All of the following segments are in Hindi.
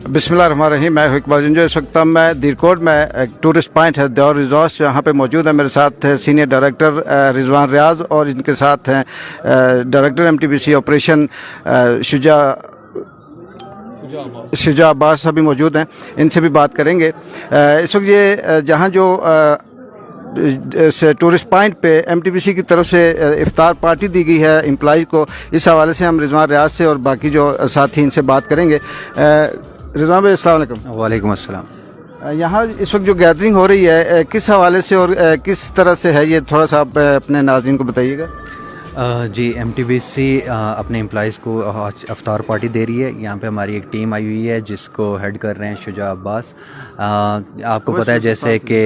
बिस्मिल्लाहिर्रहमानिर्रहीम। मैं इकबाल जो इस वक्त मैं दीरकोट में एक टूरिस्ट पॉइंट है दौर रिजॉर्ट, यहाँ पे मौजूद है। मेरे साथ है सीनियर डायरेक्टर रिजवान रियाज और इनके साथ हैं डायरेक्टर एमटीबीसी ऑपरेशन शुजा अब्बास अभी मौजूद हैं। इनसे भी बात करेंगे। इस वक्त ये जहाँ जो टूरिस्ट पॉइंट पे एमटीबीसी की तरफ से इफ्तार पार्टी दी गई है एम्प्लॉय को, इस हवाले से हम रिजवान रियाज से और बाकी जो साथी इनसे बात करेंगे। रिजवान भाई अस्सलाम वालेकुम। वालेकुम अस्सलाम। यहाँ इस वक्त जो गैदरिंग हो रही है किस हवाले से और किस तरह से है, ये थोड़ा सा आप अपने नाज़रीन को बताइएगा। जी, एमटीबीसी अपने एम्प्लॉइज़ को आज अफ्तार पार्टी दे रही है। यहाँ पे हमारी एक टीम आई हुई है जिसको हेड कर रहे हैं शुजा अब्बास। आपको पता है जैसे कि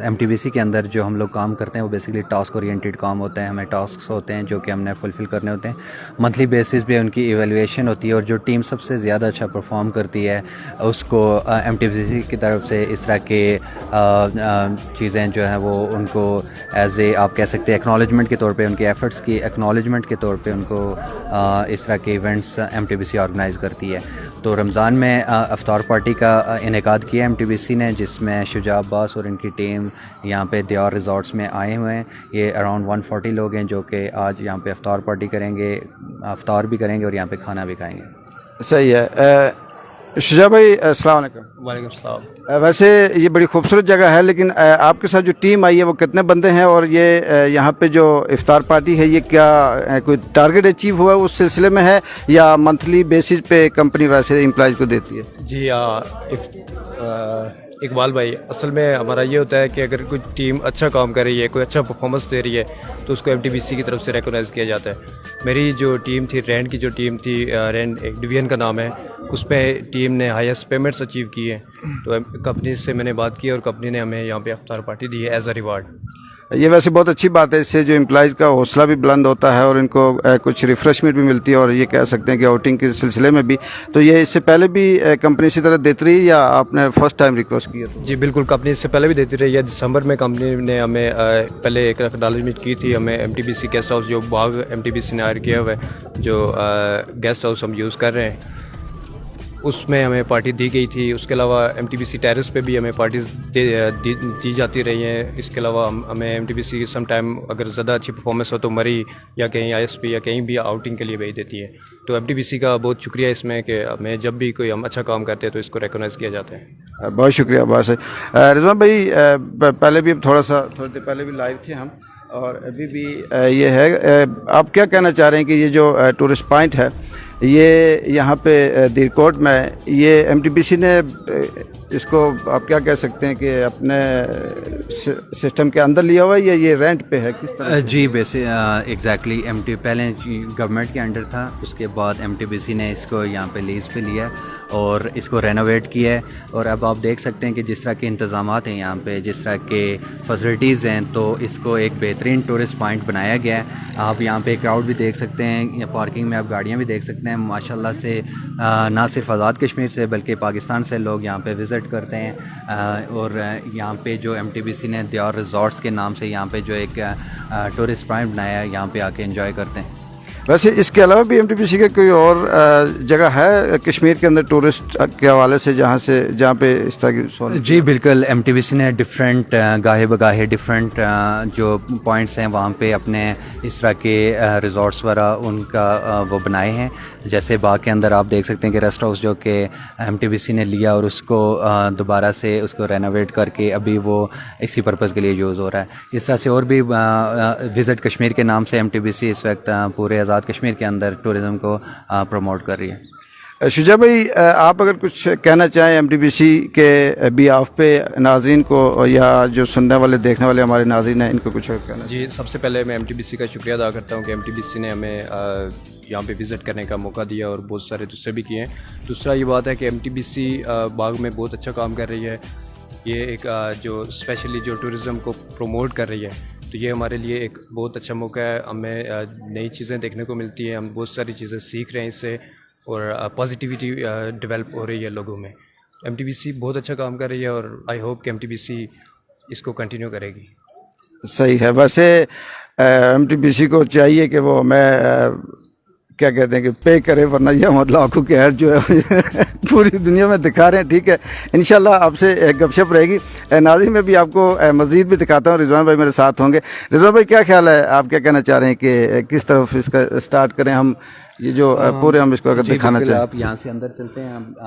एमटीबीसी के अंदर जो हम लोग काम करते हैं वो बेसिकली टास्क ओरिएंटेड काम होता है। हमें टास्क होते हैं जो कि हमने फुलफ़िल करने होते हैं। मंथली बेसिस पे उनकी इवेलुएशन होती है और जो टीम सबसे ज़्यादा अच्छा परफॉर्म करती है उसको एमटीबीसी की तरफ से इस तरह के चीज़ें जो हैं वो उनको एज ए आप कह सकते हैं एक्नॉलेजमेंट के तौर पे, उनके एफर्ट्स की एक्नॉलेजमेंट के तौर पे उनको इस तरह के इवेंट्स एमटीबीसी ऑर्गेनाइज़ करती है। तो रमज़ान में अफ्तार पार्टी का इनेकाद किया एमटीबीसी ने, जिसमें शुजा अब्बास और इनकी टीम यहाँ पे दियार रिजॉर्ट्स में आए हुए हैं। ये अराउंड 140 लोग हैं जो कि आज यहाँ पे अफ्तार पार्टी करेंगे, अफ्तार भी करेंगे और यहाँ पे खाना भी खाएंगे। सही है। शुजा भाई अस्सलाम वालेकुम। वालेकुम सलाम। वैसे ये बड़ी खूबसूरत जगह है, लेकिन आपके साथ जो टीम आई है वो कितने बंदे हैं, और ये यहाँ पे जो इफ्तार पार्टी है ये क्या कोई टारगेट अचीव हुआ है उस सिलसिले में है, या मंथली बेसिस पे कंपनी वैसे एम्प्लॉयज़ को देती है? जी इकबाल भाई, असल में हमारा ये होता है कि अगर कोई टीम अच्छा काम कर रही है, कोई अच्छा परफॉर्मेंस दे रही है, तो उसको एमटीबीसी की तरफ से रिकॉग्नाइज़ किया जाता है। मेरी जो टीम थी, रैंड की जो टीम थी, रैंड एक डिवीज़न का नाम है, उसमें टीम ने हाईएस्ट पेमेंट्स अचीव की है। तो कंपनी से मैंने बात की और कंपनी ने हमें यहाँ पे अफ्तार पार्टी दी है एज अ रिवार्ड। ये वैसे बहुत अच्छी बात है, इससे जो एम्प्लॉयज़ का हौसला भी बुलंद होता है और इनको कुछ रिफ्रेशमेंट भी मिलती है, और ये कह सकते हैं कि आउटिंग के सिलसिले में भी। तो ये इससे पहले भी कंपनी इसी तरह देती रही या आपने फर्स्ट टाइम रिक्वेस्ट किया? तो जी बिल्कुल, कंपनी इससे पहले भी देती रही है। दिसंबर में कंपनी ने हमें पहले एक एक्नॉलेजमेंट की थी। हमें एमटीबीसी गेस्ट हाउस जो बाग एमटीबीसी ने हायर किया हुआ है, जो गेस्ट हाउस हम यूज़ कर रहे हैं, उसमें हमें पार्टी दी गई थी। उसके अलावा एमटीबीसी टेरेस पे भी हमें पार्टीज दी जाती रही हैं। इसके अलावा हमें एमटीबीसी सम टाइम अगर ज़्यादा अच्छी परफॉर्मेंस हो तो मरी या कहीं आईएसपी या कहीं भी आउटिंग के लिए भेज देती है। तो एमटीबीसी का बहुत शुक्रिया इसमें कि हमें जब भी कोई हम अच्छा काम करते हैं तो इसको रिकॉग्नाइज़ किया जाता है। बहुत शुक्रिया बात है। रिजवान भाई, पहले भी थोड़ी देर पहले भी लाइव थे हम, और अभी भी ये है, आप क्या कहना चाह रहे हैं कि ये जो टूरिस्ट पॉइंट है ये यहाँ पे दीरकोट में, ये एमटीबीसी ने इसको आप क्या कह सकते हैं कि अपने सिस्टम के अंदर लिया हुआ है या ये रेंट पे है, किस तरह? जी एग्जैक्टली पहले गवर्नमेंट के अंडर था, उसके बाद एमटीबीसी ने इसको यहाँ पे लीज पे लिया और इसको रेनोवेट किया है। और अब आप देख सकते हैं कि जिस तरह के इंतज़ामात हैं यहाँ पे, जिस तरह के फैसिलिटीज़ हैं, तो इसको एक बेहतरीन टूरिस्ट पॉइंट बनाया गया है। आप यहाँ पे क्राउड भी देख सकते हैं, या पार्किंग में आप गाड़ियाँ भी देख सकते हैं। माशाल्लाह से ना सिर्फ आज़ाद कश्मीर से बल्कि पाकिस्तान से लोग यहाँ पे विज़िट करते हैं। और यहाँ पे जो एमटीबीसी ने दियार रिजॉर्ट्स के नाम से यहाँ पे जो एक टूरिस्ट पॉइंट बनाया है, यहाँ पे आके एंजॉय करते हैं। वैसे इसके अलावा भी एमटीबीसी के कोई और जगह है कश्मीर के अंदर टूरिस्ट के हवाले से जहाँ पे इस तरह की? जी बिल्कुल, एमटीबीसी ने डिफरेंट गाहे बगाहे डिफरेंट जो पॉइंट्स हैं वहाँ पे अपने इस तरह के रिजॉर्ट्स वगैरह उनका वो बनाए हैं। जैसे बाग के अंदर आप देख सकते हैं कि रेस्ट हाउस जो कि एमटीबीसी ने लिया और उसको दोबारा से उसको रेनोवेट करके अभी वो इसी पर्पज़ के लिए यूज़ हो रहा है। इस तरह से और भी विज़िट कश्मीर के नाम से एमटीबीसी इस वक्त पूरे आज़ाद कश्मीर के अंदर टूरिज़्म को प्रमोट कर रही है। शुजा भाई, आप अगर कुछ कहना चाहें एमटीबीसी के भी आप पे नाज़रीन को, या जो सुनने वाले देखने वाले हमारे नाज़रीन हैं, इनको कुछ कहना? जी, सबसे पहले मैं एमटीबीसी का शुक्रिया अदा करता हूँ कि एमटीबीसी ने हमें यहाँ पे विज़िट करने का मौका दिया और बहुत सारे दूसरे भी किए हैं। दूसरा ये बात है कि एमटीबीसी बाग में बहुत अच्छा काम कर रही है। ये एक जो स्पेशली जो टूरिज़्म को प्रमोट कर रही है, तो ये हमारे लिए एक बहुत अच्छा मौका है। हमें नई चीज़ें देखने को मिलती हैं, हम बहुत सारी चीज़ें सीख रहे हैं इससे, और पॉजिटिविटी डेवलप हो रही है लोगों में। एमटीबीसी बहुत अच्छा काम कर रही है और आई होप कि एमटीबीसी इसको कंटिन्यू करेगी। सही है। वैसे MTBC को चाहिए कि वो हमें क्या कहते हैं कि पे करे, वरना ये हमारे लाखों के ऐड जो है पूरी दुनिया में दिखा रहे हैं। ठीक है, इंशाल्लाह आपसे गपशप रहेगी। नाज़रीन मैं भी आपको मज़ीद भी दिखाता हूँ, रिजवान भाई मेरे साथ होंगे। रिजवान भाई क्या ख्याल है, आप क्या कहना चाह रहे हैं कि किस तरफ इसका स्टार्ट करें हम, ये जो पूरे हम इसको अगर दिखाना चाहें? आप यहाँ से अंदर चलते हैं।